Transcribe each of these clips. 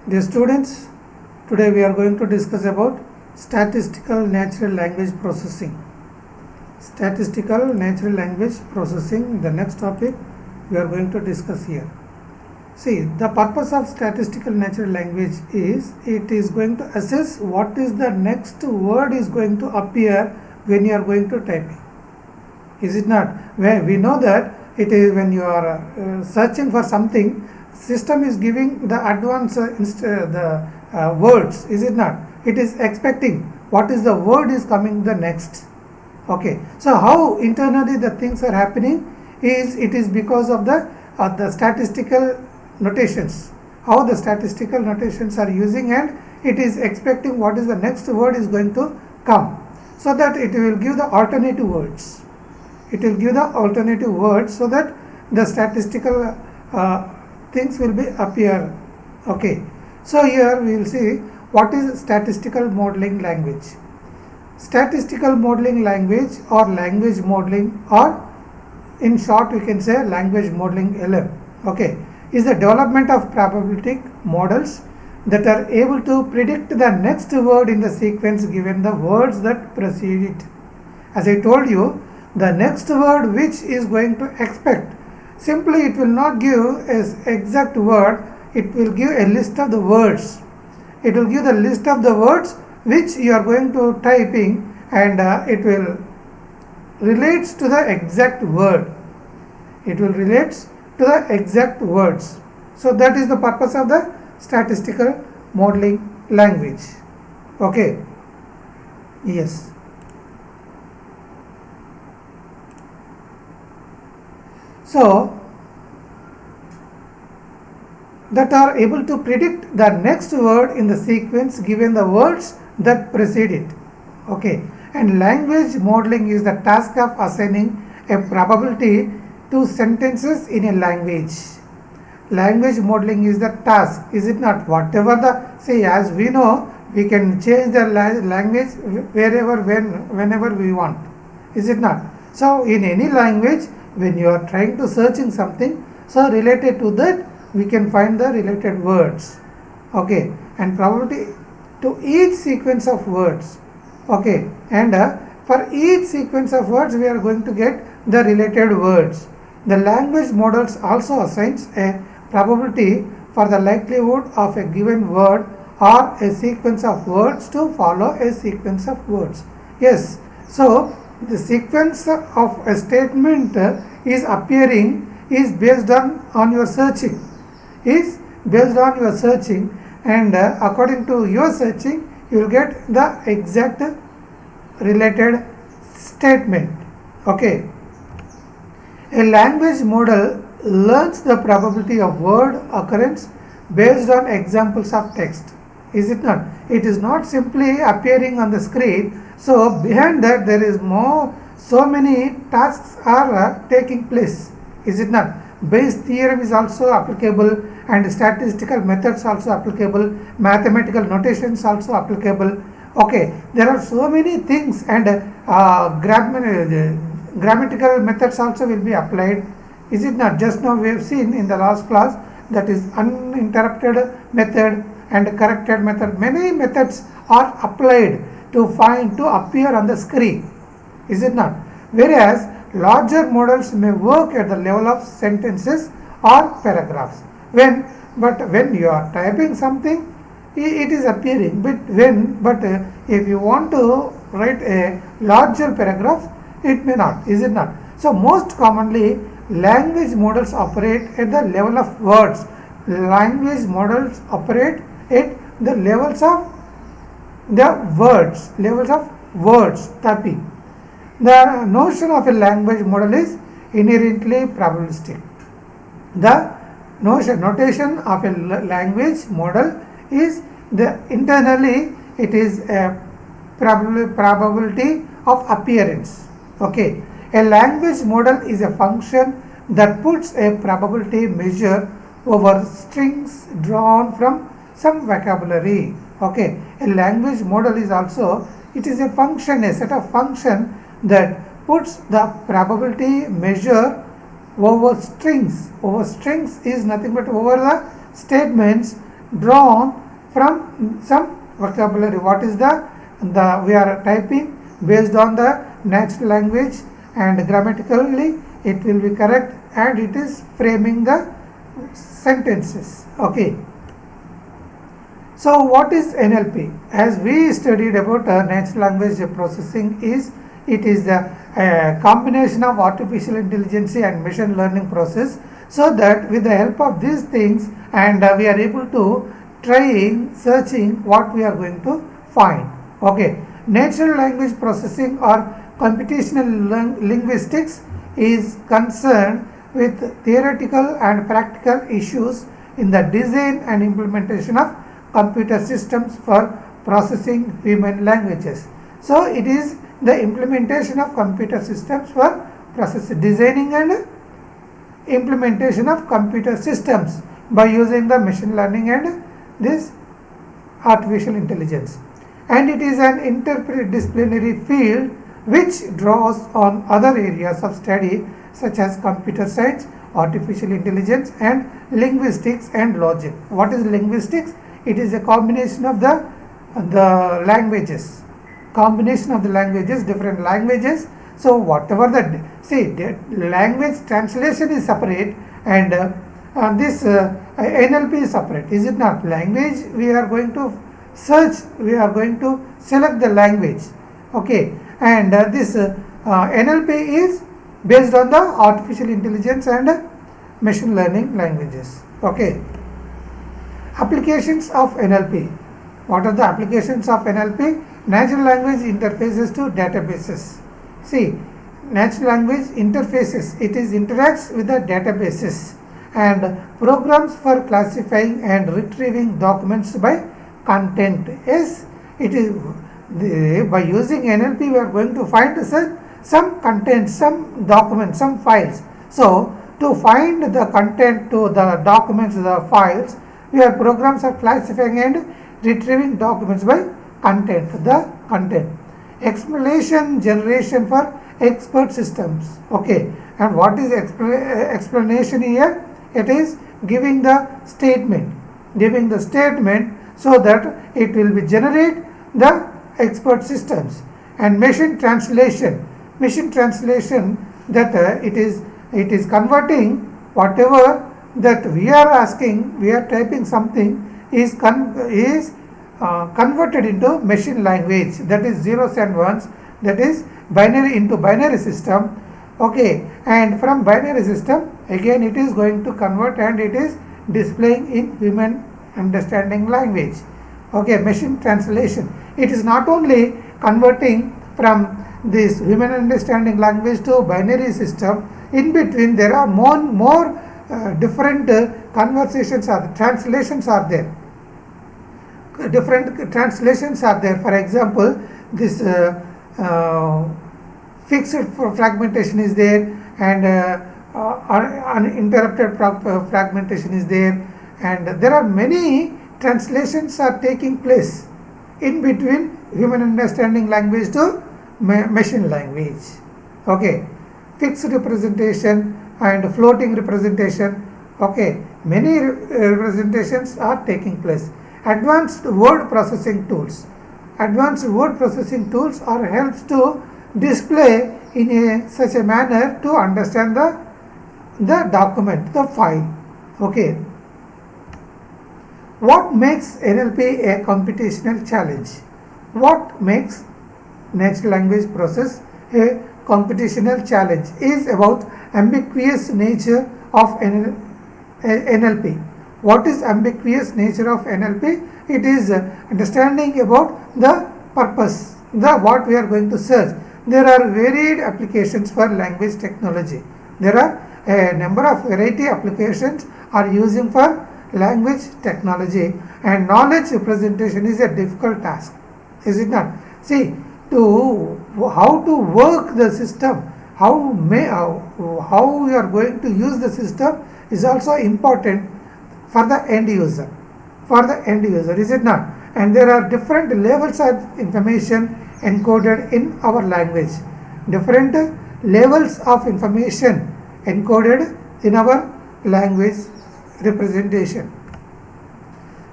Dear students, today we are going to discuss about statistical natural language processing. Statistical natural language processing, the next topic we are going to discuss here. See, the purpose of statistical natural language is it is going to assess what is the next word is going to appear when you are going to typing. Is it not? Where we know that it is when you are searching for something, system is giving the advanced words. Is it not? It is expecting what is the word is coming the next. Okay. So how internally the things are happening is it is because of the statistical notations. How the statistical notations are using, and it is expecting what is the next word is going to come, so that it will give the alternative words. It will give the alternative words so that the statistical things will be appear. Okay. So here we will see what is statistical modeling language. Statistical modeling language or language modeling, or in short we can say language modeling LM, okay, is the development of probabilistic models that are able to predict the next word in the sequence given the words that precede it. As I told you, the next word which is going to expect, simply it will not give as exact word, it will give a list of the words. It will give the list of the words which you are going to typing, and it will relates to the exact word. It will relates to the exact words. So that is the purpose of the statistical modeling language. Okay. Yes. So that are able to predict the next word in the sequence given the words that precede it. Okay. And language modeling is the task of assigning a probability to sentences in a language. Language modeling is the task, is it not? Whatever the, say, as we know, we can change the language wherever, whenever we want, is it not? So in any language, when you are trying to searching something, so related to that we can find the related words. Okay. And probability to each sequence of words. Okay. And for each sequence of words we are going to get the related words. The language models also assigns a probability for the likelihood of a given word or a sequence of words to follow a sequence of words. Yes. So the sequence of a statement is appearing is based on your searching. Is based on your searching, and according to your searching you will get the exact related statement. Okay. A language model learns the probability of word occurrence based on examples of text. Is it not? It is not simply appearing on the screen. So behind that there is so many tasks are taking place. Is it not? Bayes theorem is also applicable, and statistical methods also applicable, mathematical notations also applicable. Okay, there are so many things, and grammatical methods also will be applied. Is it not? Just now we have seen in the last class, that is uninterrupted method and corrected method. Many methods are applied to appear on the screen. Is it not? Whereas larger models may work at the level of sentences or paragraphs. But when you are typing something, it is appearing. But if you want to write a larger paragraph, it may not. Is it not? So most commonly language models operate at the level of words. Language models operate at the levels of words typing. The notion of a language model is inherently probabilistic. The notation of a language model is internally it is a probability of appearance. Okay. A language model is a function that puts a probability measure over strings drawn from some vocabulary. Okay. A language model is also, it is a function, a set of function that puts the probability measure over strings. Over strings is nothing but over the statements drawn from some vocabulary. What is the we are typing based on the natural language, and grammatically it will be correct, and it is framing the sentences. Okay. So what is NLP? As we studied about natural language processing, it is the combination of artificial intelligence and machine learning process, so that with the help of these things, and we are able to trying searching what we are going to find. Okay, natural language processing or computational linguistics is concerned with theoretical and practical issues in the design and implementation of computer systems for processing human languages. So it is the implementation of computer systems for designing and implementation of computer systems by using the machine learning and this artificial intelligence. And it is an interdisciplinary field which draws on other areas of study such as computer science, artificial intelligence, and linguistics and logic. What is linguistics? It is a combination of the languages, different languages. So whatever the language translation is separate, and this NLP is separate, is it not? Language we are going to search, we are going to select the language. Okay, and this NLP is based on the artificial intelligence and machine learning languages. Okay. Applications of NLP. What are the applications of NLP? Natural language interfaces to databases. See, natural language interfaces, it is interacts with the databases and programs for classifying and retrieving documents by content. Yes, it is by using NLP we are going to find some content, some documents, some files. So to find the content to the documents, the files, your programs are classifying and retrieving documents by content, the content. Explanation generation for expert systems. Okay, and what is explanation here? It is giving the statement, so that it will be generate the expert systems. And machine translation that it is converting whatever that we are asking, we are typing something, is converted into machine language, that is zeros and ones, that is binary into binary system. Okay, and from binary system again it is going to convert, and it is displaying in human understanding language. Okay, machine translation, it is not only converting from this human understanding language to binary system, in between there are more different conversations translations are there. Different translations are there. For example, this fixed fragmentation is there, and uninterrupted fragmentation is there, and there are many translations are taking place in between human understanding language to machine language. Okay, fixed representation and floating representation. Okay, many representations are taking place. Advanced word processing tools. Advanced word processing tools are helps to display in such a manner to understand the document, the file. Okay. What makes NLP a computational challenge? What makes natural language process a computational challenge is about ambiguous nature of NLP. What is ambiguous nature of NLP? It is understanding about the purpose, what we are going to search. There are varied applications for language technology. There are a number of variety applications are using for language technology, and knowledge representation is a difficult task, is it not? See, how to work the system, how you are going to use the system is also important for the end user. Is it not? And there are different levels of information encoded in our language. Different levels of information encoded in our language representation.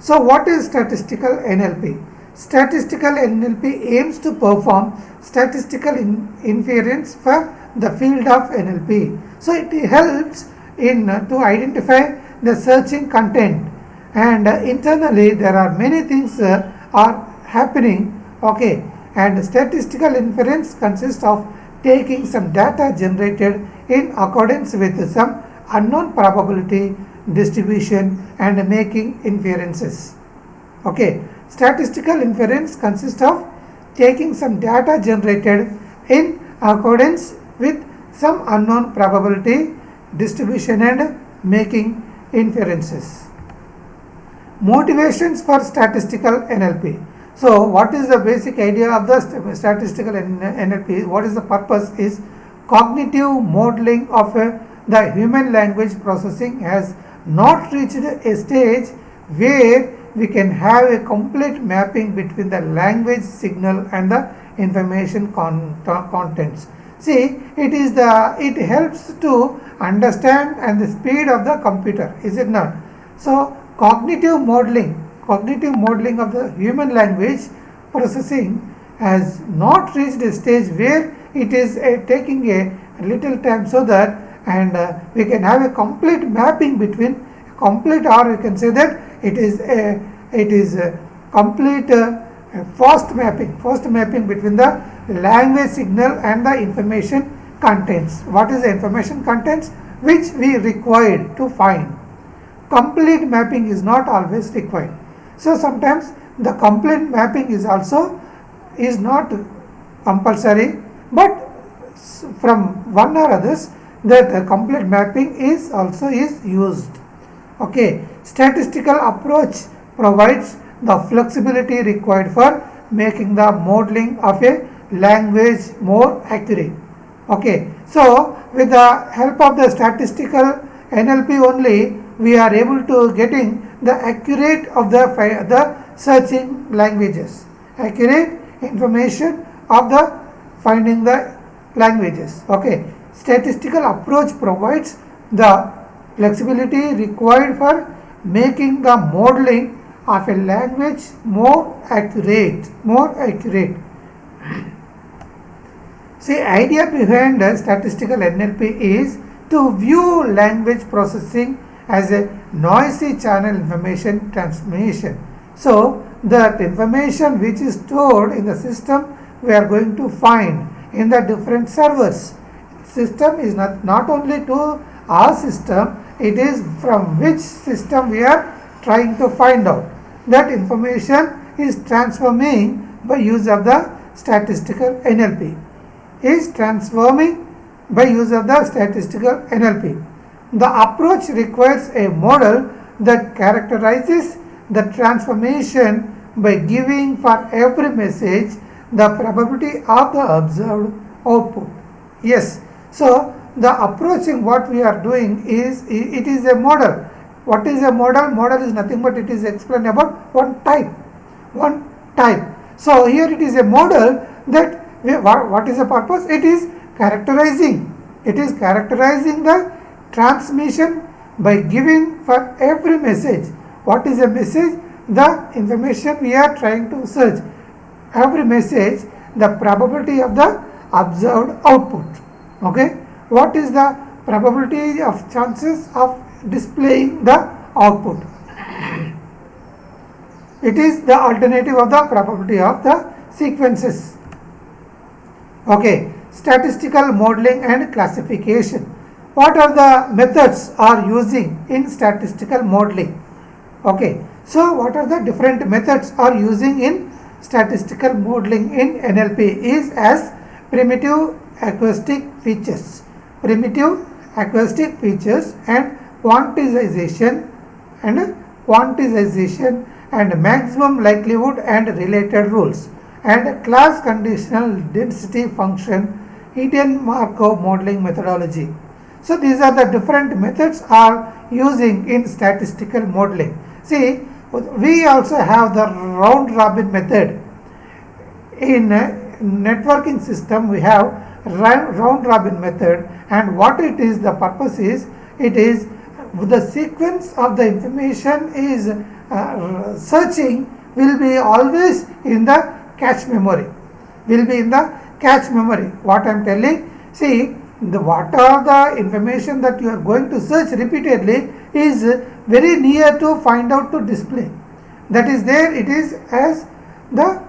So what is statistical NLP? Statistical NLP aims to perform statistical inference for the field of NLP. So it helps in to identify the searching content, and internally there are many things are happening. Okay, and statistical inference consists of taking some data generated in accordance with some unknown probability distribution and making inferences. Okay, statistical inference consists of taking some data generated in accordance with some unknown probability distribution and making inferences. Motivations for statistical NLP. So what is the basic idea of the statistical NLP? What is the purpose is cognitive modeling of the human language processing has not reached a stage where we can have a complete mapping between the language signal and the information contents. See, it helps to understand and the speed of the computer, is it not? So cognitive modeling of the human language processing has not reached a stage where it is taking a little time, so that we can have a complete mapping between complete, or we can say that it is a complete fast mapping between the language signal and the information contents. What is the information contents which we required to find? Complete mapping is not always required. So sometimes the complete mapping is not compulsory, but from one or others that complete mapping is used. Okay, statistical approach provides the flexibility required for making the modeling of a language more accurate. Okay, so with the help of the statistical NLP only, we are able to getting the accurate of the searching languages, accurate information of the finding the languages. Okay, statistical approach provides the flexibility required for making the modeling of a language more accurate. See, idea behind statistical NLP is to view language processing as a noisy channel information transmission. So that information which is stored in the system we are going to find in the different servers. System is not only to our system, it is from which system we are trying to find out. That information is transforming by use of the statistical NLP. The approach requires a model that characterizes the transformation by giving for every message the probability of the observed output. Yes, so the approaching what we are doing is it is a model. What is a model? Model is nothing but it is explained about one type. So here it is a model that what is the purpose? It is characterizing the transmission by giving for every message. What is a message? The information we are trying to search. Every message, the probability of the observed output. Okay, what is the probability of chances of displaying the output? It is the alternative of the probability of the sequences. Okay, statistical modeling and classification. What are the methods are using in statistical modeling? Okay, so what are the different methods are using in statistical modeling in NLP is as primitive acoustic features and quantization and maximum likelihood and related rules, and class conditional density function Eden Markov modeling methodology. So these are the different methods are using in statistical modeling. See, we also have the round robin method. In networking system we have round robin method, and what it is, the purpose is it is the sequence of the information is searching will be always in the cache memory. Will be in the cache memory. What I am telling, see, what are the information that you are going to search repeatedly is very near to find out to display. That is there, it is as the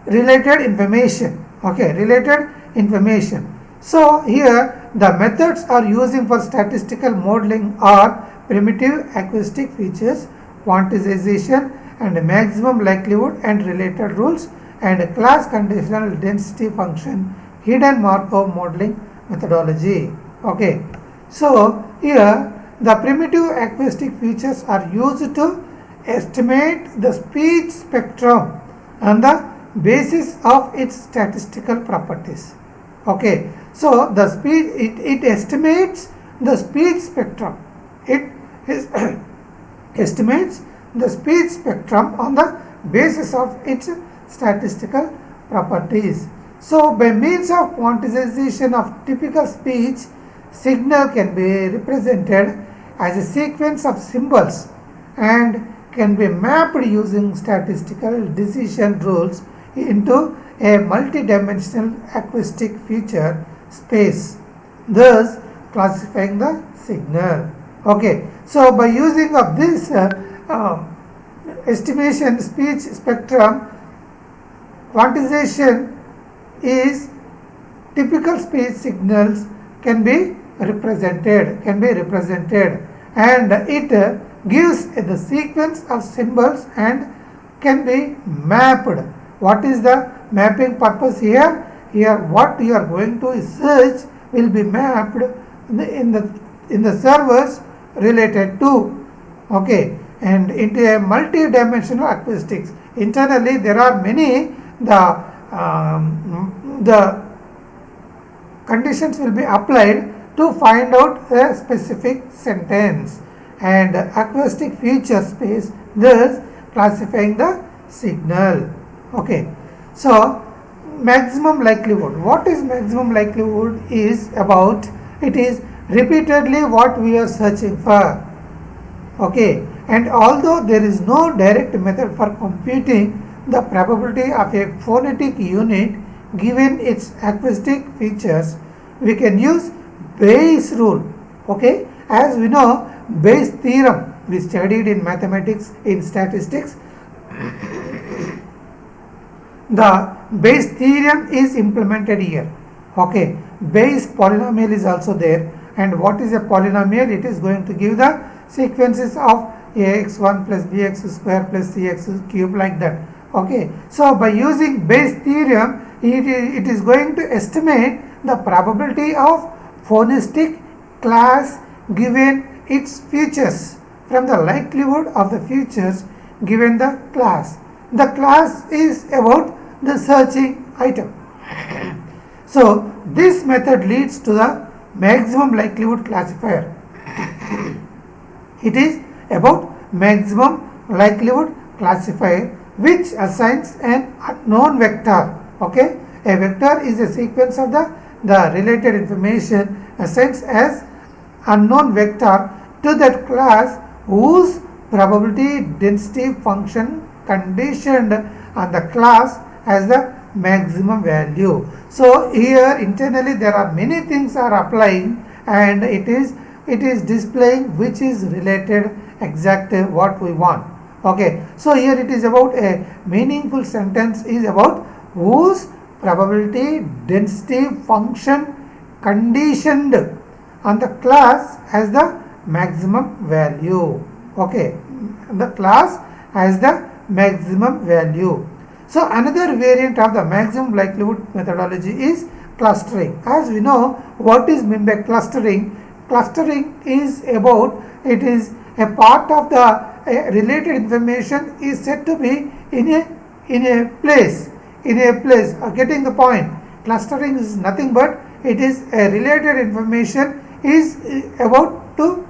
related information. Okay, related information. So here the methods are using for statistical modeling are primitive acoustic features, quantization and maximum likelihood and related rules, and class conditional density function, hidden Markov modeling methodology. Okay, so here the primitive acoustic features are used to estimate the speech spectrum on the basis of its statistical properties. Okay, so the speech, it estimates the speech spectrum. It is estimates the speech spectrum on the basis of its statistical properties. So by means of quantization of typical speech, signal can be represented as a sequence of symbols and can be mapped using statistical decision rules into a multidimensional acoustic feature space, thus classifying the signal. Okay, so by using of this estimation speech spectrum, quantization is typical speech signals can be represented, and it gives the sequence of symbols and can be mapped. What is the mapping purpose here? Here what you are going to search will be mapped in the servers related to, okay, and into a multi-dimensional acoustics. Internally there are many the conditions will be applied to find out a specific sentence, and acoustic feature space, thus classifying the signal. Okay, so maximum likelihood. What is maximum likelihood is about, it is repeatedly what we are searching for. Okay, and although there is no direct method for computing the probability of a phonetic unit given its acoustic features, we can use Bayes rule. Okay, as we know, Bayes theorem we studied in mathematics, in statistics. The Bayes theorem is implemented here. Okay, Bayes polynomial is also there, and what is a polynomial? It is going to give the sequences of ax1 plus bx square plus cx cube, like that. Okay, so by using Bayes theorem, it is going to estimate the probability of phonistic class given its features from the likelihood of the features given the class. The class is about the searching item. So this method leads to the maximum likelihood classifier. It is about maximum likelihood classifier which assigns an unknown vector. Okay, a vector is a sequence of the related information assigns as unknown vector to that class whose probability density function conditioned on the class as the maximum value. So here internally there are many things are applying, and it is displaying which is related exact what we want. Okay, so here it is about a meaningful sentence is about whose probability density function conditioned on the class as the maximum value. Okay, the class has the maximum value. So another variant of the maximum likelihood methodology is clustering. As we know, what is meant by clustering? Clustering is about, it is a part of the related information is said to be in a place. Getting the point. Clustering is nothing but it is a related information is about to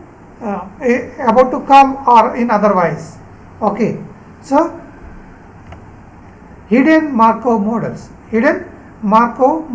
come or in otherwise. Okay, so hidden Markov models. A hidden Markov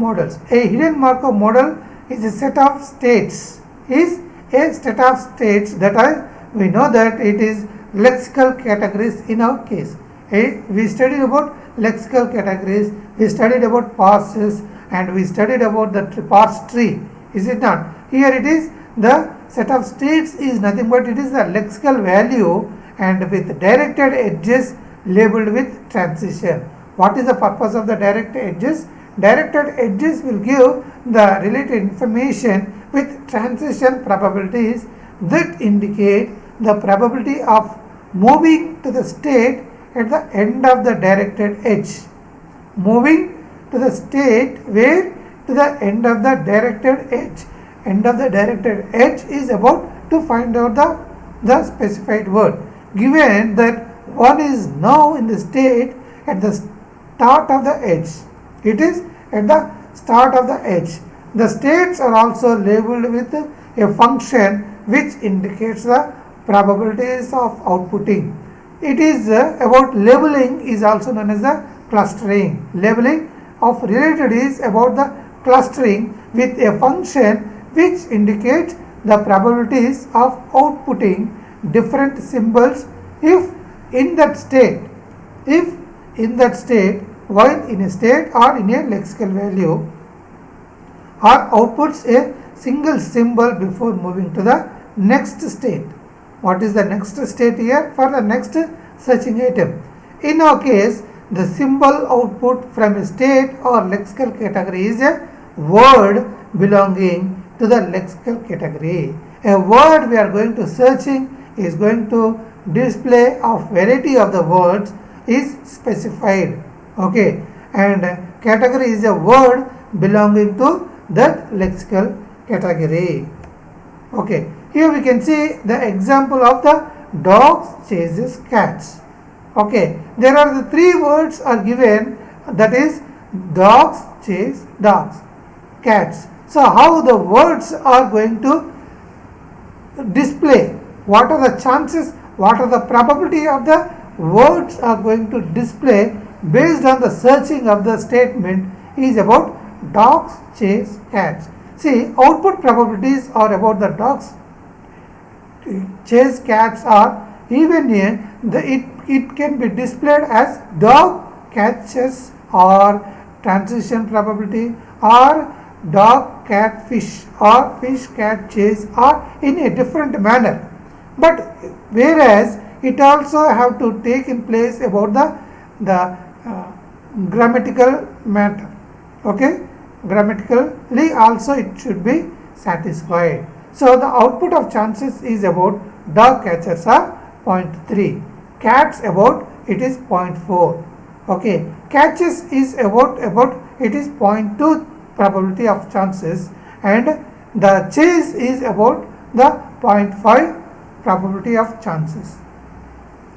model is a set of states, is a set of states that are, we know that it is lexical categories in our case. We studied about lexical categories, we studied about parses, and we studied about the parse tree. Is it not? Here it is the set of states is nothing but it is the lexical value and with directed edges labeled with transition. What is the purpose of the directed edges? Directed edges will give the related information with transition probabilities that indicate the probability of moving to the state at the end of the directed edge. Moving to the state where to the end of the directed edge. End of the directed edge is about to find out the specified word. Given that one is now in the state at the start of the edge. It is at the start of the edge. The states are also labeled with a function which indicates the probabilities of outputting. It is about labeling is also known as the clustering. Labeling of related is about the clustering with a function which indicates the probabilities of outputting different symbols if in that state while in a state or in a lexical value or outputs a single symbol before moving to the next state. What is the next state here? For the next searching item. In our case, the symbol output from a state or lexical category is a word belonging to the lexical category. A word we are going to searching is going to display of variety of the words is specified. Okay, and category is a word belonging to that lexical category. Okay, here we can see the example of the dogs chases cats. Okay, there are the three words are given, that is dogs chase dogs, cats. So how the words are going to display? What are the chances? What are the probability of the words are going to display based on the searching of the statement is about dogs chase cats. See, output probabilities are about the dogs chase cats are even here it can be displayed as dog catches or transition probability or dog cat fish or fish cat chase or in a different manner. But whereas it also have to take in place about the grammatical matter. Okay, grammatically also it should be satisfied. So the output of chances is about dog catchers are 0.3, cats about it is 0.4. Okay, catches is about it is 0.2 probability of chances, and the chase is about the 0.5 probability of chances.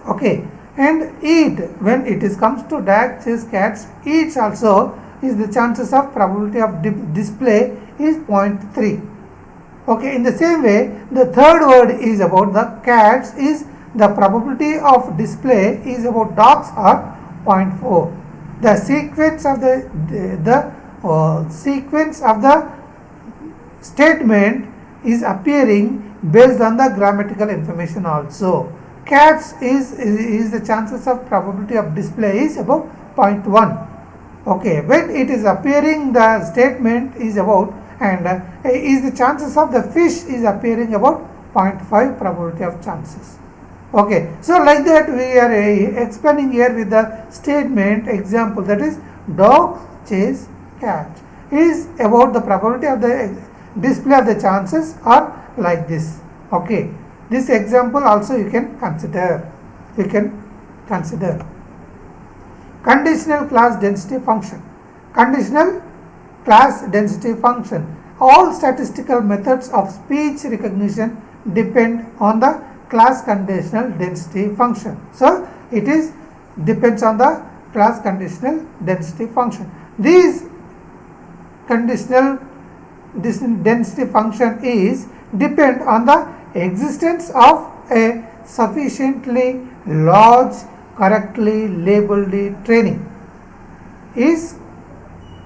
Okay, and eat, when it is comes to dog chase cats, eats also is the chances of probability of display is 0.3. Okay, in the same way the third word is about the cats is the probability of display is about dogs are 0.4. The sequence of the statement is appearing based on the grammatical information also. Cats is the chances of probability of display is about 0.1. Okay, when it is appearing the statement is about and is the chances of the fish is appearing about 0.5 probability of chances. Okay, so like that we are explaining here with the statement example, that is dog chase cat is about the probability of the display of the chances are like this. Okay, this example also you can consider. Conditional class density function. Conditional class density function. All statistical methods of speech recognition depend on the class conditional density function. So it is depends on the class conditional density function. These conditional density function is depend on the existence of a sufficiently large correctly labeled training. Is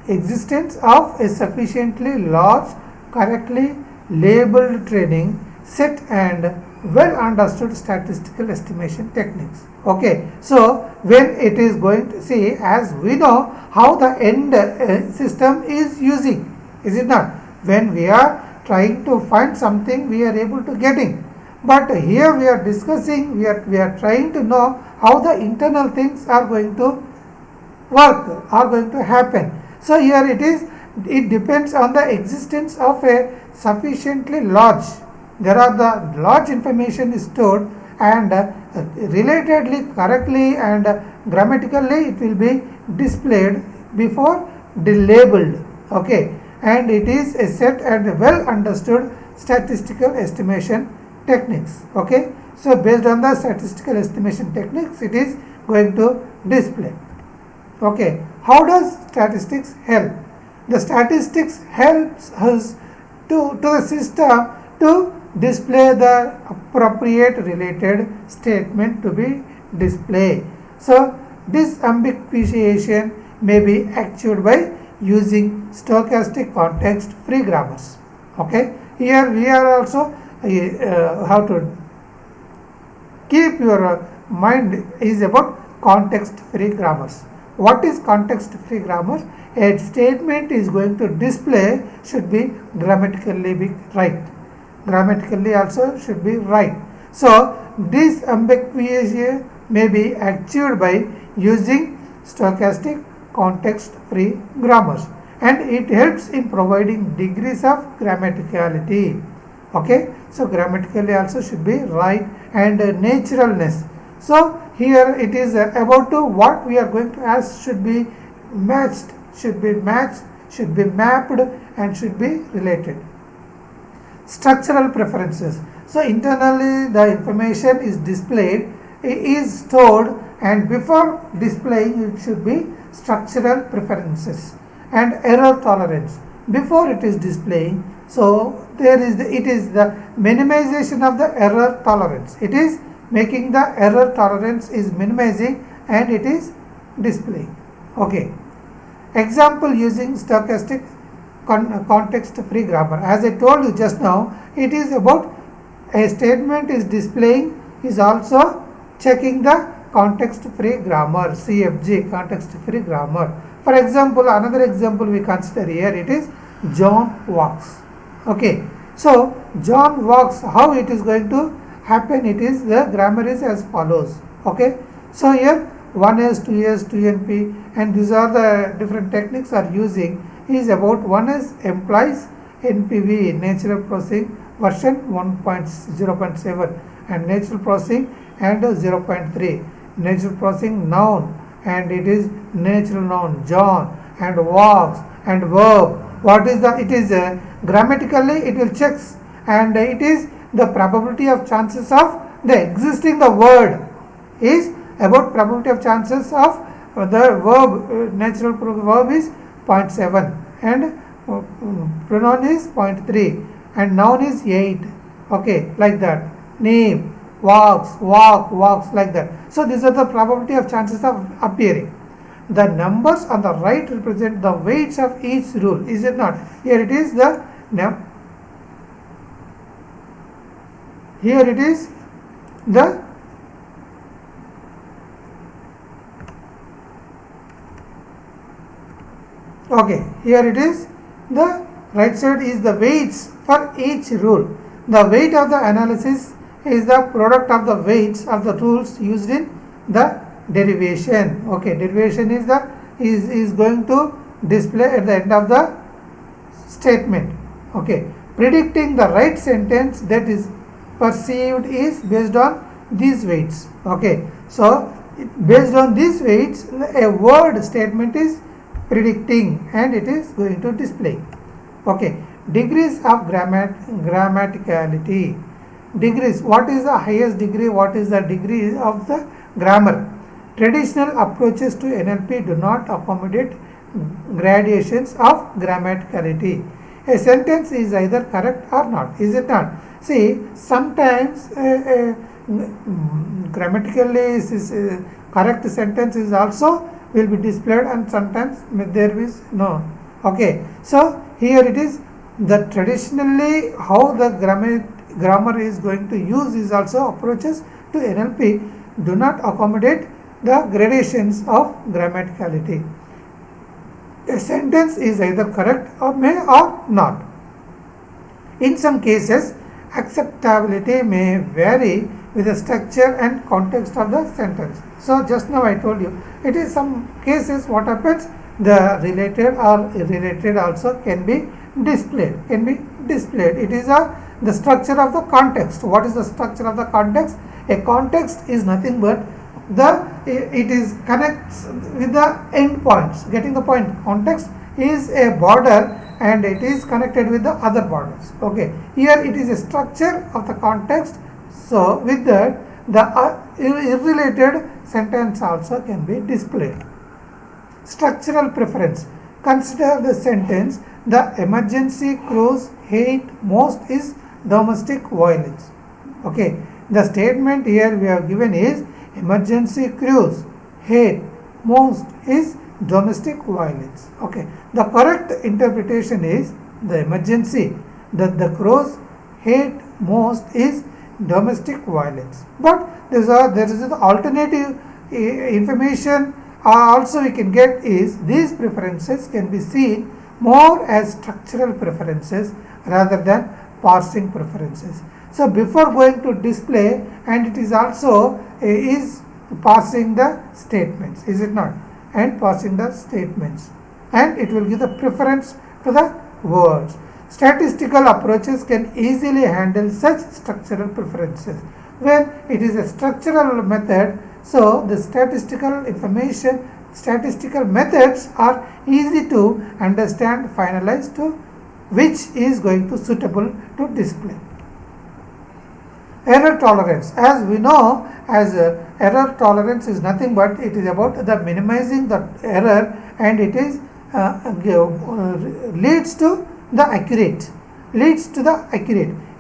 existence of a sufficiently large correctly labeled training set and well understood statistical estimation techniques. Okay, so when it is going to see, as we know how the end system is using, is it not? When we are trying to find something, we are able to getting. But here we are discussing, we are trying to know how the internal things are going to work, are going to happen. So here it depends on the existence of a sufficiently large. There are the large information is stored, and relatedly, correctly, and grammatically it will be displayed before labeled. Okay, and it is a set and well understood statistical estimation techniques. Okay, so based on the statistical estimation techniques, it is going to display. Okay, how does statistics help? The statistics helps us to the system to display the appropriate related statement to be displayed. So disambiguation may be achieved by using stochastic context free grammars. Okay, here we are also how to keep your mind is about context free grammars. What is context free grammar? A statement is going to display should be grammatically be right. Grammatically also should be right. So disambiguation may be achieved by using stochastic context free grammars, and it helps in providing degrees of grammaticality. Okay, so grammatically also should be right, and naturalness. So here it is about to what we are going to ask should be matched, should be mapped, and should be related. Structural preferences. So internally the information is displayed, is stored, and before displaying it should be structural preferences and error tolerance before it is displaying. So there is it is the minimization of the error tolerance. It is making the error tolerance is minimizing, and it is displaying. Okay. Example using stochastic context free grammar. As I told you just now, it is about a statement is displaying is also checking the context free grammar, CFG, context free grammar. For example, another example we consider here, it is John walks. Okay, so John walks, how it is going to happen? It is the grammar is as follows. Okay, so here 1S, 2S, 2NP, and these are the different techniques are using. Is about 1S implies NPV, natural processing version 1.0.7, and natural processing and 0.3, natural processing noun, and it is natural noun John, and walks, and verb. What is the? It is grammatically it will checks, and it is the probability of chances of the existing the word is about probability of chances of the verb, natural verb is 0.7, and pronoun is 0.3, and noun is 8. Okay, like that. Name, walks, walks, like that. So these are the probability of chances of appearing. The numbers on the right represent the weights of each rule, is it not? Here it is the here it is the okay, here it is the right side is the weights for each rule. The weight of the analysis is the product of the weights of the rules used in the derivation. Okay, derivation is the is going to display at the end of the statement. Okay, predicting the right sentence that is perceived is based on these weights. Okay, so based on these weights a word statement is predicting, and it is going to display. Okay, degrees of grammaticality. Degrees, what is the highest degree, what is the degree of the grammar? Traditional approaches to NLP do not accommodate gradations of grammaticality. A sentence is either correct or not, is it not? See, sometimes grammatically correct sentence is also will be displayed, and sometimes there is no. Okay, so here it is the traditionally how the grammar is going to use is also approaches to NLP do not accommodate the gradations of grammaticality. A sentence is either correct or may or not. In some cases, acceptability may vary with the structure and context of the sentence. So just now I told you, it is some cases what happens, the related or irrelated also can be displayed. It is the structure of the context. What is the structure of the context? A context is nothing but it is connects with the end points. Getting the point? Context is a border and it is connected with the other borders. Okay, here it is a structure of the context. So with that, the irrelated sentence also can be displayed. Structural preference. Consider the sentence, the emergency crews hate most is domestic violence. Okay, the statement here we have given is emergency crews hate most is domestic violence. Okay, the correct interpretation is the emergency that the crows hate most is domestic violence. But there is the alternative information also we can get is these preferences can be seen more as structural preferences rather than parsing preferences. So before going to display, and it is also is parsing the statements, is it not? And parsing the statements, and it will give the preference to the words. Statistical approaches can easily handle such structural preferences. When it is a structural method, so the statistical information, statistical methods are easy to understand, finalize to which is going to suitable to display. Error tolerance. As we know, as error tolerance is nothing but it is about the minimizing the error, and it is leads to the accurate.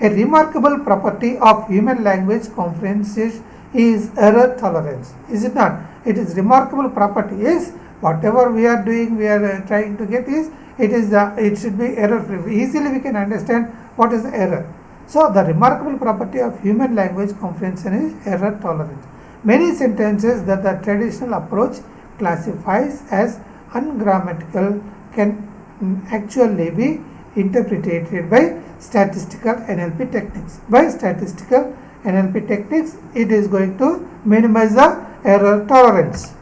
A remarkable property of human language comprehension is error tolerance. Is it not? It is remarkable property. Is whatever we are doing, we are trying to get is it should be error free. Easily we can understand what is the error. So the remarkable property of human language comprehension is error tolerance. Many sentences that the traditional approach classifies as ungrammatical can actually be interpreted by statistical NLP techniques. By statistical NLP techniques, it is going to minimize the error tolerance.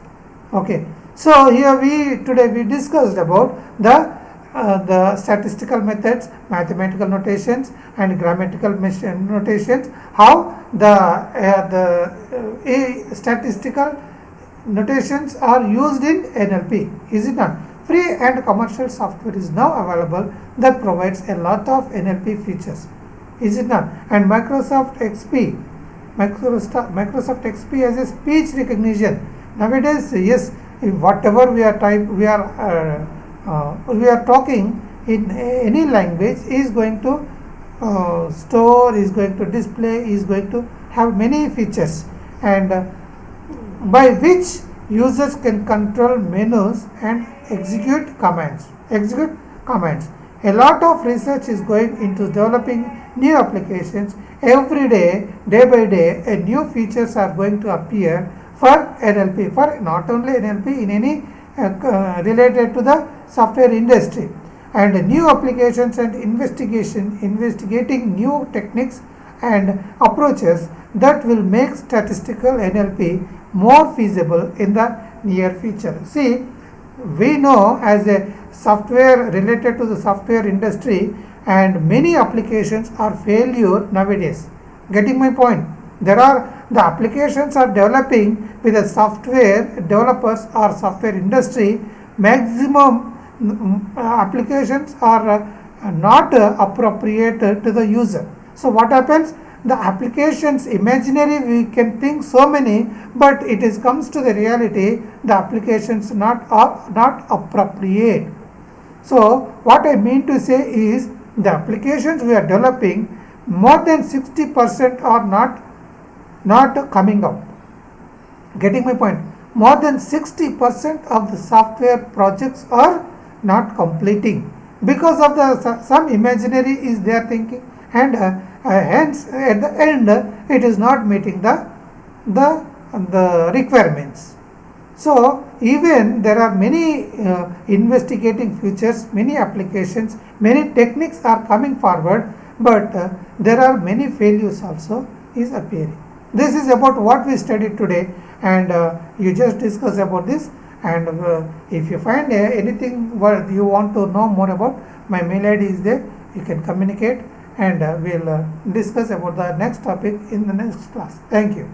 Okay. So here today we discussed about the statistical methods, mathematical notations, and grammatical notations. How the statistical notations are used in NLP. Is it not? Free and commercial software is now available that provides a lot of NLP features. Is it not? And Microsoft XP has a speech recognition. Nowadays, yes, whatever we are talking in any language is going to store, is going to display, is going to have many features, and by which users can control menus and execute commands. A lot of research is going into developing new applications. Every day by day, new features are going to appear for NLP, for not only NLP, in any related to the software industry, and new applications and investigating new techniques and approaches that will make statistical NLP more feasible in the near future. See, we know as a software related to the software industry, and many applications are failure nowadays. Getting my point? The applications are developing with the software developers or software industry. Maximum applications are not appropriate to the user. So what happens? The applications imaginary, we can think so many, but it comes to the reality, the applications are not appropriate. So what I mean to say is the applications we are developing, more than 60% are not coming out. Getting my point? More than 60% of the software projects are not completing because of some imaginary is there thinking, and hence at the end it is not meeting the requirements. So even there are many investigating features, many applications, many techniques are coming forward, but there are many failures also is appearing. This is about what we studied today, and you just discuss about this. And if you find anything what you want to know more about, my mail ID is there. You can communicate, and we'll discuss about the next topic in the next class. Thank you.